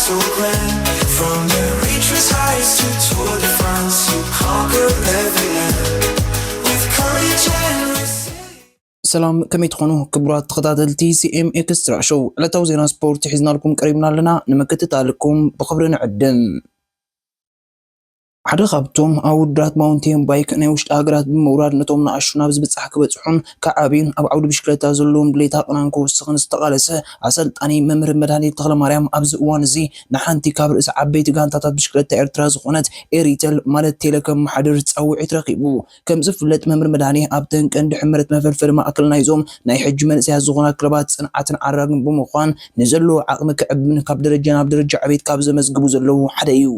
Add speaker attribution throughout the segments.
Speaker 1: so grand. From the reaches heights to Tour de France, you conquer every land with courage and resilience.
Speaker 2: سلام كم يتخونوا كبرات تخطاطلتي سي ام اكسترا شو لا توزينا سبورت حزنا لكم قريبنا لنا نمكتت لكم بخبرنا عدن ሓደ ካብቶም ኣውዳት ማውንቴን ባይክ ናይ ውሽጢ ሃገራት ብምውራድ ነቶም ንኣሽቱ ናብ ዝበፅሓ ክበፅሑን ከዓብዩን ኣብ ዓውዲ ብሽክሌታ ዘለዎም ድሌታ ቅናን ክውስኽን ዝተቃለሰ ኣሰልጣኒ መምህር መድሃኒት ተክለማርያም ኣብዚ እዋን እዚ ንሓንቲ ካብ ርእሲ ዓበይቲ ጋንታታት ብሽክሌታ ኤርትራ ዝኾነት ኤሪተል ማለት ቴሌኮም ማሕደር ፃውዒት ረኺቡ ከም ዝፍለጥ መምህር መድሃኒ ኣብ ተንቀንዲ ሕመረት መፈልፈሊ ማእከል ናይዞም ናይ ሕጂ መንእሰያት ዝኾና ክለባት ፅንዓትን ዓራግን ብምዃን ንዘለዎ ዓቕሚ ክዕብን ካብ ደረጃ ናብ ደረጃ ዕቤት ካብ ዘመዝግቡ ዘለዉ ሓደ እዩ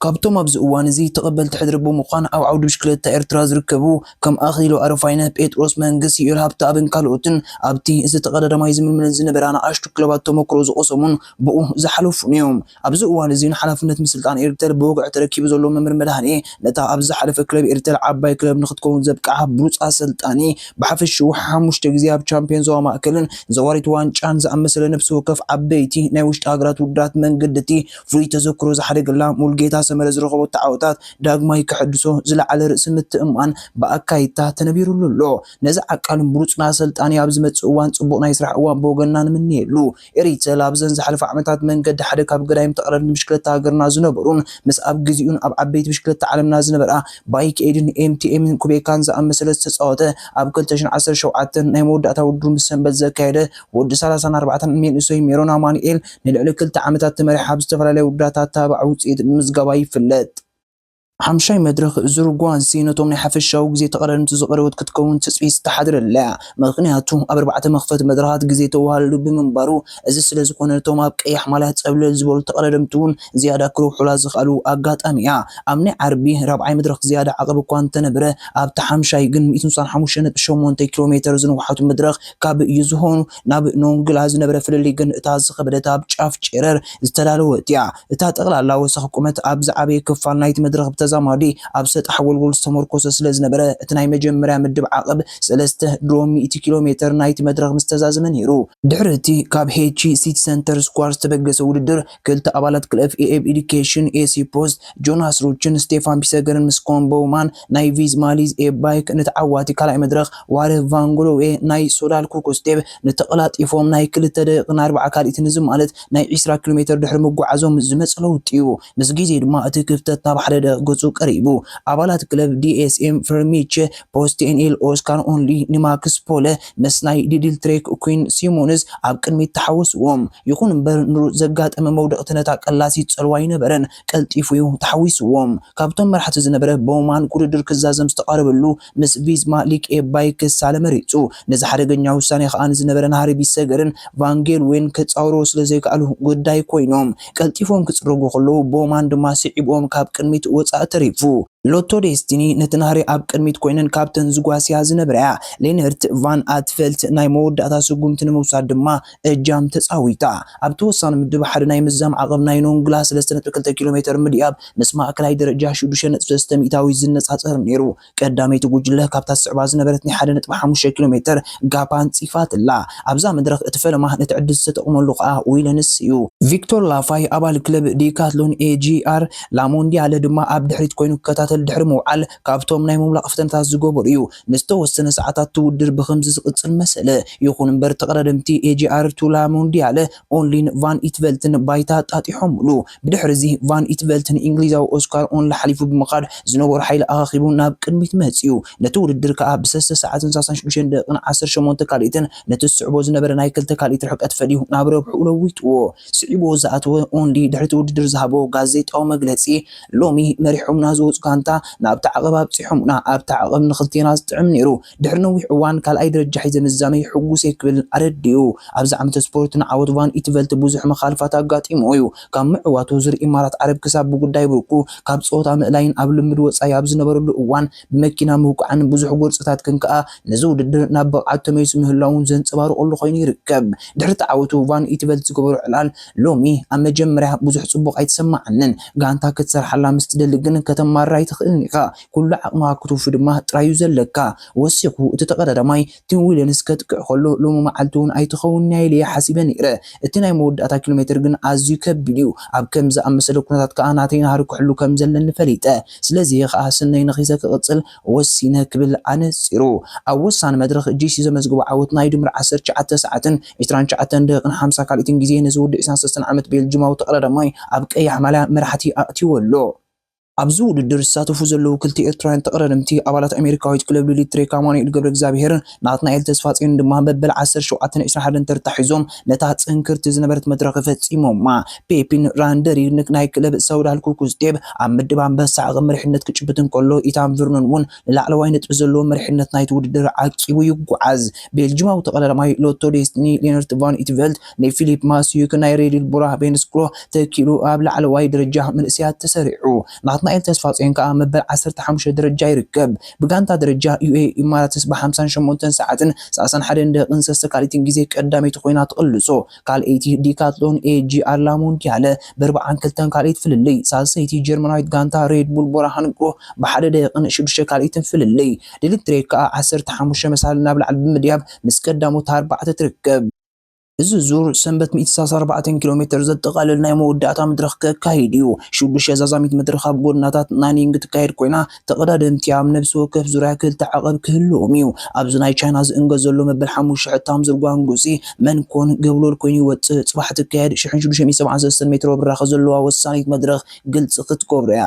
Speaker 2: ካብቶም ኣብዚ እዋን እዚ ተቐበልቲ ሕድሪ ብምዃን ኣብ ዓውዲ ብሽክሌታ ኤርትራ ዝርከቡ ከም ኣኽሊሉ ኣረፋይነ ጴጥሮስ መንግስቲ ኢዮል ሃብተኣብን ካልኦትን ኣብቲ ዝተቐዳዳማይ ዝምልምልን ዝነበራ ንኣሽቱ ክለባት ተመክሮ ዝቐሰሙን ብኡ ዝሓለፉን እዮም ኣብዚ እዋን እዚ ንሓላፍነት ምስልጣን ኤርተል ብወግዒ ተረኪቡ ዘሎ መምህር መድሃኒ ነታ ኣብ ዝሓለፈ ክለብ ኤርተል ዓባይ ክለብ ንኽትከውን ዘብቅዓ ብሉፅ ኣሰልጣኒ ብሓፈሽኡ 5 ግዜ ኣብ ቻምፒዮን ዞባ ማእከልን ዘዋሪት ዋንጫን ዝኣመሰለ ነብሲ ወከፍ ዓበይቲ ናይ ውሽጢ ሃገራት ውድድራት መንገድቲ ፍሉይ ተዘክሮ ዝሓደገላ ሙልጌታ ሰመረ ዝረኸቦ ተዓወታት ዳግማይ ክሕድሶ ዝለዓለ ርእሲ ምትእምማን ብኣካይታ ተነቢሩሉ ኣሎ ነዚ ዓቃልን ብሉፅና ኣሰልጣኒ ኣብ ዝመፅእ እዋን ፅቡቕ ናይ ስራሕ እዋን ብወገንና ንምንየሉ ኤሪተል ኣብዘን ዝሓለፈ ዓመታት መንገዲ ሓደ ካብ ገዳይም ተቐዳድሚ ብሽክሌታ ሃገርና ዝነበሩን ምስ ኣብ ግዚኡን ኣብ ዓበይቲ ብሽክሌታ ዓለምና ዝነበራ ባይክ ኤድን ኤምቲኤምን ኩቤካን ዝኣመሰለ ዝተፃወተ ኣብ 2017 ናይ መወዳእታ ውድድር ምስ ሰንበት ዘካየደ ወዲ 34 መንእሰይ ሜሮን ኣማኑኤል ንልዕሊ 2 ዓመታት ተመሪሓ ኣብ ዝተፈላለዩ ውድድራታት ታባዕ ውፅኢት ብምዝገባ ይፍለጥ ሓምሻይ መድረኽ ዝርጓንሲ ነቶም ናይ ሓፈሻዊ ግዜ ተቐዳድምቲ ዝቐረበት ክትከውን ትፅቢት ዝተሓድረላ ምክንያቱ ኣብ 4 መኽፈት መድረኻት ግዜ ተዋሃሉ ብምንባሩ እዚ ስለ ዝኾነ ነቶም ኣብ ቀያሕ ማልያ ፀብለል ዝበሉ ተቐዳድምቲ እውን ዝያዳ ክረውሑላ ዝኽኣሉ ኣጋጣሚ እያ ኣብ ናይ ዓርቢ 4ይ መድረኽ ዝያዳ ዓቐብ እኳ እንተነበረ ኣብቲ ሓምሻይ ግን 165.8 ኪሎ ሜትር ዝንውሓቱ መድረኽ ካብ እዩ ዝኾኑ ናብ ኖንግላ ዝነበረ ፍልልይ ግን እታ ዝኸበደት ኣብ ጫፍ ጨረር ዝተዳለወት እያ እታ ጠቕላላ ወሰኽ ቁመት ኣብ ዝዓበየ ክፋል ናይቲ መድረኽ ተዛማዲ ኣብ ሰጣሕ ጎልጎል ዝተመርኮሰ ስለ ዝነበረ እቲ ናይ መጀመርያ ምድብ ዓቐብ 3 ድሮም 100 ኪሎ ሜትር ናይቲ መድረኽ ምስተዛዘመ ነይሩ ድሕሪ እቲ ካብ ሄቺ ሲቲ ሰንተር ስኳር ዝተበገሰ ውድድር ክልተ ኣባላት ክለብ ኤብ ኤዱኬሽን ኤሲ ፖስት ጆናስ ሩችን ስቴፋን ፒሰገርን ምስ ኮምቦማን ናይ ቪዝ ማሊዝ ኤብ ባይክ ንተዓዋቲ ካልኣይ መድረኽ ዋረ ቫንጎሎዌ ናይ ሶዳል ኮኮስቴብ ንተቐላጢፎም ናይ 2 ደቂቕን 40 ካልኢት ንዝ ማለት ናይ 20 ኪሎ ሜትር ድሕሪ ምጓዓዞም ዝመፀለው ጥዩ ምስ ግዜ ድማ እቲ ክፍተት ናብ ሓደ ገጹ ቀሪቡ ኣባላት ክለብ ዲኤስኤም ፈርሚች ፖስቴንኤል ኦስካር ኦንሊ ኒማክስ ፖለ መስናይ ዲድል ትሬክ ኩዊን ሲሞንስ ኣብ ቅድሚት ተሓወስዎም ይኹን እምበር ንሩፅ ዘጋጠመ መውደቕቲ ነታ ቀላሲ ፀልዋ ይነበረን ቀልጢፉ ተሓዊስዎም ካብቶም መራሕቲ ዝነበረ ቦማን ውድድር ክዛዘም ዝተቃረበሉ ምስ ቪዝማ ሊክ ኤብ ባይክ ሳለ መሪፁ ነዚ ሓደገኛ ውሳኔ ከዓ ዝነበረ ናሃሪ ቢሰገርን ቫንጌል ዌን ከፃውሮ ስለ ዘይከኣሉ ጉዳይ ኮይኖም ቀልጢፎም ክፅርጉ ከለዉ ቦማን ድማ ስዒቦም ካብ ቅድሚት ወፃእ ተሪፉ ሎቶ ዴስቲኒ ነትናሪ ኣብ ቅድሚት ኮይነን ካፕተን ዝጓስያ ዝነበረያ ሌነርት ቫን ኣትፈልት ናይ መወዳእታ ስጉምቲ ንምውሳድ ድማ እጃም ተፃዊታ ኣብ ተወሳኒ ምድብ ሓደ ናይ ምዛም ዓቐብ ናይ ኖንግላ 3.2 ኪሎ ሜትር ምድያብ ምስ ማእከላይ ደረጃ 6.3 ሚእታዊ ዝነፃፀር ነይሩ ቀዳመይቲ ጉጅለ ካብታ ስዕባ ዝነበረት ናይ 1.5 ኪሎ ሜትር ጋፓን ፂፋትላ ኣብዛ መድረኽ እቲ ፈለማ ነቲ ዕድል ዝተጠቕመሉ ከዓ ዊለንስ እዩ ቪክቶር ላፋይ ኣባል ክለብ ዲካትሎን ኤጂአር ላሞንዲያለ ድማ ኣብ ድሕሪት ኮይኑ ከታተል ድሕሪ መውዓል ካብቶም ናይ መምላቕ ፍተነታት ዝገበሩ እዩ ንዝተወሰነ ሰዓታት ትውድር ብኸምዚ ዝቕፅል መሰለ ይኹን እምበር ተቐዳድምቲ ኤጂአር ቱላ ሞንዲያለ ኦንሊን ቫን ኢትቨልትን ባይታ ጣጢሖምሉ ብድሕሪ እዚ ቫን ኢትቨልትን እንግሊዛዊ ኦስካር ኦንሊ ሓሊፉ ብምኻድ ዝነበሩ ሓይሊ ኣኻኺቡ ናብ ቅድሚት መፅዩ ነቲ ውድድር ከዓ ብ3 ሰዓትን 36 ደቂቕን 18 ካልኢትን ነቲ ዝስዕቦ ዝነበረ ናይ 2 ካልኢት ርሕቀት ፈዲሁ ናብ ረብሑ ለዊጥዎ ስዒቦ ዝኣተወ ኦንሊ ድሕሪ ውድድር ዝሃቦ ጋዜጣዊ መግለፂ ሎሚ መሪሖምና ዝወፁ ጋንታ ናብታ ዓቐብ ኣብፂሖምና ኣብታ ዓቐብ ንኽልቴና ዝጥዕም ነይሩ ድሕሪ ነዊሕ እዋን ካልኣይ ደረጃ ሒዘ ምዛመይ ሕጉስ ክብል ኣረዲኡ ኣብዚ ዓመተ ስፖርት ንዓወት ቫን ኢትቨልት ብዙሕ መኻልፋት ኣጋጢሞ እዩ ካብ ምዕዋቱ ዝርኢ ኢማራት ዓረብ ክሳብ ብጉዳይ ብርቁ ካብ ፀወታ ምእላይን ኣብ ልምድ ወፃኢ ኣብ ዝነበረሉ እዋን ብመኪና ምውቃዕን ብዙሕ ጎርፅታት ክንከኣ ነዚ ውድድር ናብ በቕዓት ተመይሱ ምህላውን ዘንፀባርቐሉ ኮይኑ ይርከብ ድሕሪ ተዓወቱ ቫን ኢትቨልት ዝገበሩ ዕላል ሎሚ ኣብ መጀመርያ ብዙሕ ፅቡቕ ኣይተሰማዓንን ጋንታ ክትሰርሓላ ምስ ትደሊ ግን ከተማራይ ኣይትኽእልኒኻ ኩሉ ዓቕምኻ ክትውፍ ድማ ጥራዩ ዘለካ ወሲኹ እቲ ተቐዳዳማይ ቲም ዊሊያምስ ከጥቅዕ ከሎ ሎሚ መዓልቲ እውን ኣይትኸውን ኢለ ሓሲበ ነይረ እቲ ናይ መወዳእታ ኪሎ ሜትር ግን ኣዝዩ ከቢድ እዩ ኣብ ከምዚ ኣመሰለ ኩነታት ከዓ ናተይ ናሃሪ ክሕሉ ከም ዘለኒ ፈሊጠ ስለዚ ከዓ ስነይ ነኺሰ ክቕፅል ወሲነ ክብል ኣነፂሩ ኣብ ወሳኒ መድረኽ ጂሲ ዘመዝግቦ ዓወት ናይ ድምር 19 ሰዓትን 29 ደቂቕን 50 ካልእትን ግዜ ነዚ ወዲ 23 ዓመት ቤልጅማዊ ተቐዳዳማይ ኣብ ቀያሕ ማልያ መራሕቲ ኣእትይወሎ ኣብዚ ውድድር ዝሳተፉ ዘለዉ ክልተ ኤርትራውያን ተቐዳደምቲ ኣባላት ኣሜሪካዊት ክለብ ሊሊት ትሬክ ኣማኑኤል ገብረ እግዚኣብሄርን ናትናኤል ተስፋፅዮን ድማ በበል 17-21 ተርታ ሒዞም ነታ ፅንክርቲ ዝነበረት መድረኽ ፈፂሞማ ፔፒን ራንደሪንክ ናይ ክለብ ሰውዳል ኩኩስቴብ ኣብ ምድብ ኣንበሳ ዓቕም መሪሕነት ክጭብጥ እንከሎ ኢታን ቨርኖን እውን ንላዕለዋይ ነጥቢ ዘለዎ መሪሕነት ናይቲ ውድድር ዓቂቡ ይጓዓዝ ቤልጅማዊ ተቐዳዳማይ ሎቶ ዴስቲኒ ሌነርት ቫን ኢትቨልት ናይ ፊሊፕ ማስዩክ ናይ ሬዲል ቡራ ቤንስክሮ ተኪሉ ኣብ ላዕለዋይ ደረጃ መንእስያት ተሰሪዑ ናትናኤል ተስፋፅዮን ከዓ መበል 15 ደረጃ ይርከብ ብጋንታ ደረጃ ዩኤ ኢማራትስ ብ58 ሰዓትን 31 ደቂቕን ሰስተካሊትን ግዜ ቀዳመይቲ ኮይና ትቕልሶ ካልአይቲ ዲካትሎን ኤጂአር ላሞንዲያለ ብ42 ካልአይቲ ፍልልይ ሳልሰይቲ ጀርመናዊት ጋንታ ሬድ ቡል ቦራሃንግሮ ብ1 ደቂቕን 6 ካልአይትን ፍልልይ ሊሊት ትሬክ ከዓ 15 መሳሊ ናብ ላዕሊ ብምድያብ ምስ ቀዳሞት 4 ትርከብ እዚ ዙር ሰንበት 134 ኪሎ ሜትር ዘጠቃልል ናይ መወዳእታ መድረኽ ከካሂድ እዩ 6 ዘዛሚት መድረኽ ኣብ ጎድናታት ናኒንግ ትካየድ ኮይና ተቐዳደምቲ ኣብ ነብሲ ወከፍ ዙርያ ክልተ ዓቐብ ክህልዎም እዩ ኣብዚ ናይ ቻይና ዝእንገዝ ዘሎ መበል 5 ሕታም ዝርጓን ጉፂ መንኮን ገብሎል ኮይኑ ይወፅእ ፅባሕ ትካየድ 1673 ሜትሮ ብራኸ ዘለዋ ወሳኒት መድረኽ ግልፂ ክትገብሮ እያ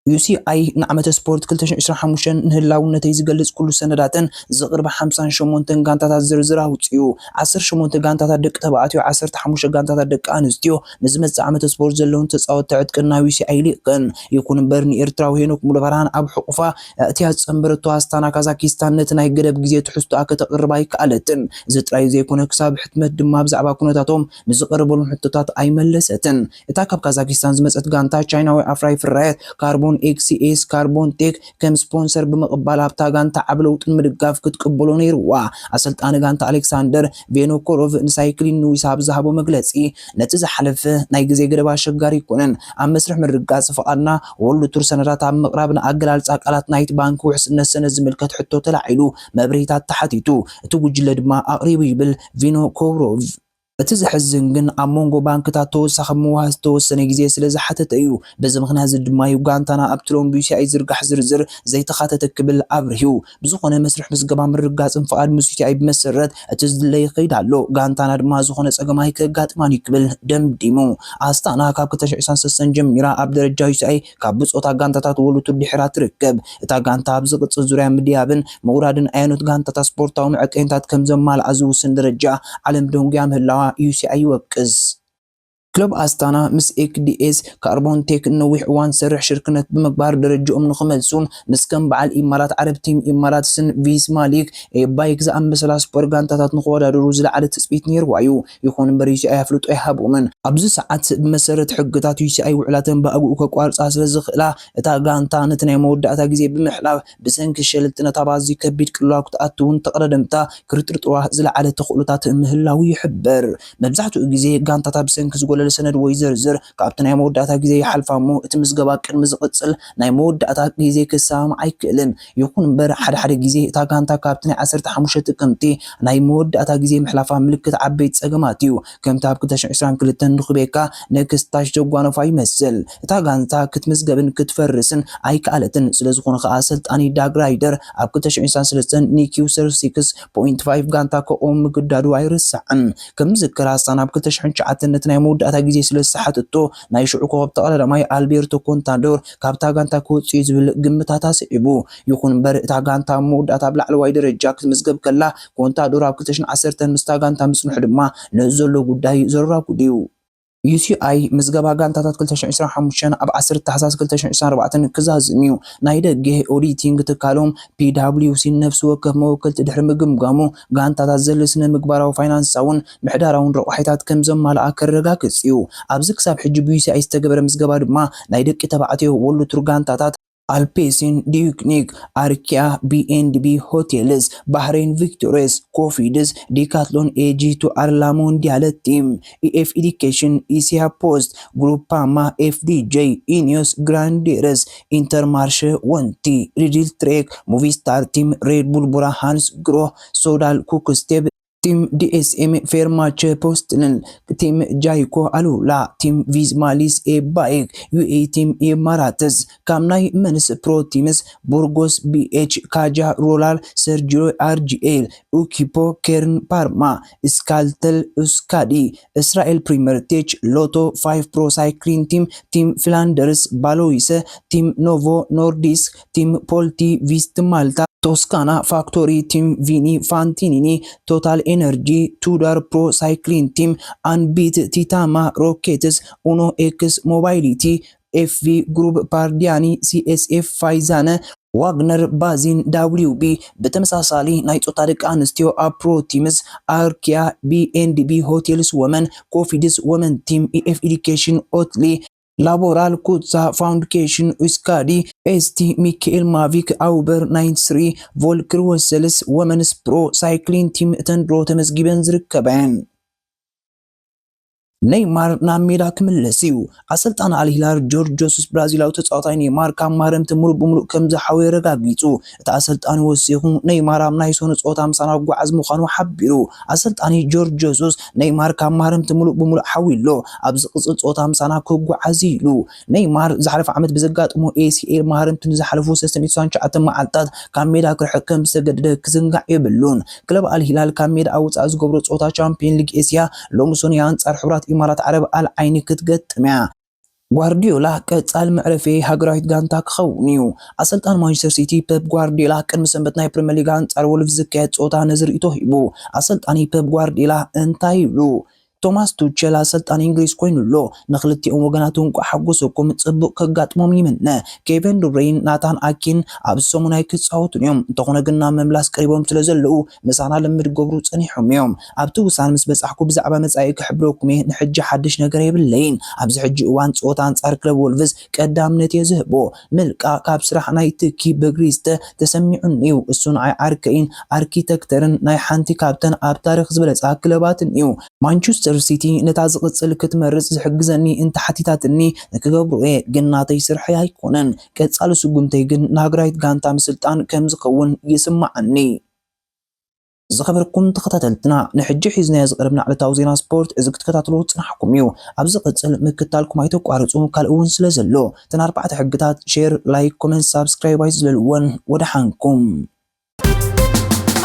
Speaker 2: UCI ንዓመተ ስፖርት 2025 ንህላውነተይ ዝገልጽ ኩሉ ሰነዳትን ዝቕርብ 58 ጋንታታት ዝርዝር ኣውፅኡ 18 ጋንታታት ደቂ ተባዕትዮ 15 ጋንታታት ደቂ ኣንስትዮ ንዝመጽእ ዓመተ ስፖርት ዘለውን ተጻወትቲ ዕጥቅና UCI ሊቅን ይኹን እምበር ንኤርትራዊ ሄኖክ ሙሉበርሃን ኣብ ሕቑፋ እትያ ፀምበረቶ ኣስታና ካዛኪስታን ነቲ ናይ ገደብ ግዜ ትሕዝቶኣ ከተቕርብ ኣይከኣለትን እዚ ጥራይ ዘይኮነ ክሳብ ሕትመት ድማ ብዛዕባ ኩነታቶም ንዝቐረበሎም ሕቶታት ኣይመለሰትን እታ ካብ ካዛኪስታን ዝመጸት ጋንታ ቻይናዊ ኣፍራይ ፍራየት ካርቦን ኤክሲኤስ ካርቦን ቴክ ከም ስፖንሰር ብምቕባል ኣብታ ጋንታ ዓብ ለውጥን ምድጋፍ ክትቅበሎ ነይርዋ ኣሰልጣኒ ጋንታ ኣሌክሳንደር ቬኖኮሮቭ ንሳይክሊን ኒውስ ኣብ ዝሃቦ መግለፂ ነቲ ዝሓለፈ ናይ ግዜ ገደብ ኣሸጋሪ ይኮነን ኣብ መስርሕ ምርጋፅ ፍቓድና ወሉ ቱር ሰነዳት ኣብ ምቕራብ ንኣገላልፃ ቃላት ናይቲ ባንኪ ውሕስነት ሰነድ ዝምልከት ሕቶ ተላዒሉ መብሬታት ተሓቲቱ እቲ ጉጅለ ድማ ኣቕሪቡ ይብል ቬኖኮሮቭ እቲ ዝሕዝን ግን ኣብ ሞንጎ ባንክታት ተወሳኺ ምውሃዝ ዝተወሰነ ግዜ ስለ ዝሓተተ እዩ በዚ ምኽንያት ድማ ጋንታና ኣብቲ ሎም UCI ዝርጋሕ ዝርዝር ዘይተኻተተ ክብል ኣብርሂቡ ብዝኾነ መስርሕ ምዝገባ ምርጋፅን ፍቓድ ምስ UCI ብመሰረት እቲ ዝድለ ይኸይድ ኣሎ ጋንታና ድማ ዝኾነ ፀገማይ ከጋጥማን ክብል ደምዲሙ ኣስታና ካብ 2023 ጀሚራ ኣብ ደረጃ UCI ካብ ብፆታ ጋንታታት ወሉቱ ድሕራ ትርከብ እታ ጋንታ ኣብ ዝቕፅል ዙርያ ምድያብን ምውራድን ኣያኖት ጋንታታት ስፖርታዊ መዐቀኒታት ከም ዘማልኣ ዝውስን ደረጃ ዓለም ደንጉያ ምህላዋ UCI ይወቅስ ክለብ ኣስታና ምስ ኤክዲኤስ ካርቦን ቴክ ነዊሕ እዋን ዝሰርሕ ሽርክነት ብምግባር ደረጃኦም ንኽመልሱን ምስ ከም በዓል ኢማራት ዓረብ ቲም ኢማራትስን ቪስማ ሊግ ባይክ ዝኣመሰላ ስፖር ጋንታታት ንኽወዳደሩ ዝለዓለ ትፅቢት ነይርዋ እዩ ይኹን እምበር UCI ኣፍልጦ ኣይሃቦምን ኣብዚ ሰዓት ብመሰረት ሕግታት UCI ውዕላተን ብኣግኡ ከቋርፃ ስለዝኽእላ እታ ጋንታ ነቲ ናይ መወዳእታ ግዜ ብምሕላፍ ብሰንኪ ሸልጥነት ኣብ ኣዝዩ ከቢድ ቅልዋል ክትኣትውን ተቐዳደምታ ክርጥርጥሯ ዝለዓለ ተኽእሎታት ምህላው ይሕበር መብዛሕትኡ ግዜ ጋንታታት ብሰንኪ ዝጎለለ ሰነድ ወይ ዝርዝር ካብቲ ናይ መወዳእታ ግዜ ይሓልፋ እሞ እቲ ምዝገባ ቅድሚ ዝቕፅል ናይ መወዳእታ ግዜ ክሳም ኣይክእልን ይኹን እምበር ሓደ ግዜ እታ ጋንታ ካብቲ ናይ 15 ጥቅምቲ ናይ መወዳእታ ግዜ ምሕላፋ ምልክት ዓበይቲ ፀገማት እዩ ከምቲ ኣብ 2022 ንኽቤካ ነክስታሽ ዘጓነፋ ይመስል እታ ጋንታ ክትምዝገብን ክትፈርስን ኣይከኣለትን ስለዝኾነ ከዓ ኣሰልጣኒ ዳግ ራይደር ኣብ 2023 ኒኪው 36.5 ጋንታ ከቆም ምግዳዱ ኣይርስዕን ከም ዝከራ ኣስታና ኣብ 2009 ነቲ ናይ መወዳእታ ግዜ ስለ ዝሰሓትቶ ናይ ሽዑ ኮኸብ ተቐዳዳማይ ኣልቤርቶ ኮንታዶር ካብታ ጋንታ ክወፅኡ ዝብል ግምታት ኣስዒቡ ይኹን እምበር እታ ጋንታ መወዳእታ ኣብ ላዕለዋይ ደረጃ ክትምዝገብ ከላ ኮንታዶር ኣብ 2010 ምስታ ጋንታ ምፅንሑ ድማ ንዘሎ ጉዳይ ዘራጉድ እዩ UCI ምዝገባ ጋንታታት 2025 ኣብ 10 ታሕሳስ 2024 ክዛዝም እዩ ናይ ደገ ኦዲቲንግ ትካሎም PwC ነፍሲ ወከፍ መወከልቲ ድሕሪ ምግምጋሙ ጋንታታት ዘለስነ ምግባራዊ ፋይናንሳውን ምሕዳራውን ረቑሒታት ከም ዘማልኣ ከረጋግፅ እዩ ኣብዚ ክሳብ ሕጂ UCI ዝተገበረ ምዝገባ ድማ ናይ ደቂ ተባዕትዮ ወሉ ቱር ጋንታታት Alpecin, Duke, Arkia, B&B Hotels, Bahrain Victories, Cofidis, Decathlon AG to Arla Mondial Team, EF Education, Isia Post, Groupama, FDJ, Ineos, Granderes, Intermarché, 1T, Lidl Trek, Movistar Team, Red Bull Burahans, Groh, Sodal Cookstep, تيم دي اس ام فيرماتش بوستن تيم جايكو الولا تيم فيز ماليس اي بايك يو اي تيم اي ماراتز كامناي منس برو تيمس بورغوس بي اتش كاجا رولار سيرجيو ار جي ال اوكيبو كيرن بارما اسكالتل اسكادي اسرائيل بريمير تيتش لوتو 5 برو سايكلين تيم فلاندرز بالويس تيم نوفو نورديسك تيم بولتي فيست مالتا توسكانا فاكتوري تيم فيني فانتينيني توتال انرجي تودار برو سايكلين تيم انبيت تيتاما روكيتس اونو اكس موبايليتي اف في جروب باردياني سي اس اف فايزانه واغنر بازين دبليو بي بتمساسالي نايت اوتاريك انستيو ابرو تيمز اركيا بي ان دي بي هوتيلز ومن كوفيدس ومن تيم اي اف اديوكيشن اوتلي لابورال كوتسا فاونديشن اسكادي استي ميكيل مافيك اوبر 93 فولكر وسلس ومنس برو سايكلين تيم تندرو تمزجيبن زركبان نيمار ناميرا كملسيو عسلطان على الهلال جورج جوسوس برازيلاو تጻዋታይ نيمار كام مارمت ሙሉ بملو كم زحاوي ረጋጊጹ እቲ አሰልጣኒ ወሲኹ ነይማር ኣብ ናይ ሶነ ጾታ ምሳና ጓዓዝ ምዃኑ ሓቢሩ አሰልጣኒ ጆርጅ ጆሱስ ነይማር ካብ ማርምት ሙሉ بملو ሓዊሎ ኣብ ዝቕጽል ጾታ ምሳና ክጓዓዝ ኢሉ ነይማር ዝሓለፈ ዓመት ብዘጋጥሞ ACL ማርምት ዝሓለፉ 399 መዓልታት ካብ ሜዳ ክርሕከም ዝተገደደ ክዝንጋዕ የብሉን ክለብ አልሂላል ካብ ሜዳ ኣውጻእ ዝገብሮ ጾታ ቻምፒየን ሊግ ኤስያ ሎምሶን ያንጻር ሕብራት ኢማራት ዓረብ አልዓይኒ ክትገጥምያ ጓርዲዮላ ቀጻል ምዕረፊ ሃገራዊት ጋንታ ክኸውኒዩ አሰልጣን ማንቸስተር ሲቲ ፔፕ ጓርዲዮላ ቅድሚ ሰንበት ናይ ፕሪሚየር ሊግ አንጻር ወልቭስ ዝካየድ ጾታ ነዝርእቶ ሂቡ አሰልጣኒ ፔፕ ጓርዲዮላ እንታይ ይብሉ ቶማስ ቱቸል አሰልጣን እንግሊዝ ኮይኑሎ ነኽልቲኦም ወገናቱን ቋሓጎሰኩም ጽቡቕ ከጋጥሞም ይምነ ኬቨን ዱብሬን ናታን አኪን ኣብ ሰሙናይ ክጻወቱን እንተኾነ ግና መምላስ ቀሪቦም ስለዘለው ምሳና ልምድ ገብሩ ጸኒሖም እዮም ኣብቲ ውሳነ ምስ በጻሕኩ ብዛዕባ መጻኢ ክሕብረኩም ንሕጂ ሓድሽ ነገር የብለይን ኣብዚ ሕጂ እዋን ጾታ አንጻር ክለብ ወልቭስ ቀዳምነት የዝህቦ መልቃ ካብ ስራሕ ናይ ትኪ በግሪስተ ተሰሚዑን እዩ እሱን ኣርካይን አርኪቴክተርን ናይ ሓንቲ ካብተን ኣብ ታሪኽ ዝበለጻ ክለባትን እዩ ማንቸስተር ሲቲ ነታ ዝቕጽል ክትመርጽ ዝሕግዘኒ እንተ ሓቲታትኒ ንክገብሩ ግናተይ ስርሕ ኣይኮነን ቀጻሊ ስጉምተይ ግን ናግራይት ጋንታ ምስልጣን ከም ዝኸውን ይስማዓኒ ዝኸበርኩም ተኸታተልትና ንሕጂ ሒዝና ዝቀርብና ዓለታዊ ዜና ስፖርት እዚ ክትከታተሉ ጽናሕኩም እዩ ኣብዚ ቅጽል ምክታልኩም ኣይተቋርጹ ካልኡን ስለዘሎ ተና 4 ሕግታት ሼር ላይክ ኮሜንት ሰብስክራይብ ኣይዝለልዎን ወደሓንኩም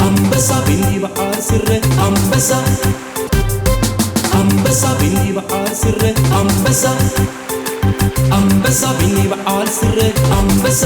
Speaker 2: አንበሳ ቢልባዓል ስረ አንበሳ ቢልባዓል ስረ አንበሳ ቢልባዓል ስረ አንበሳ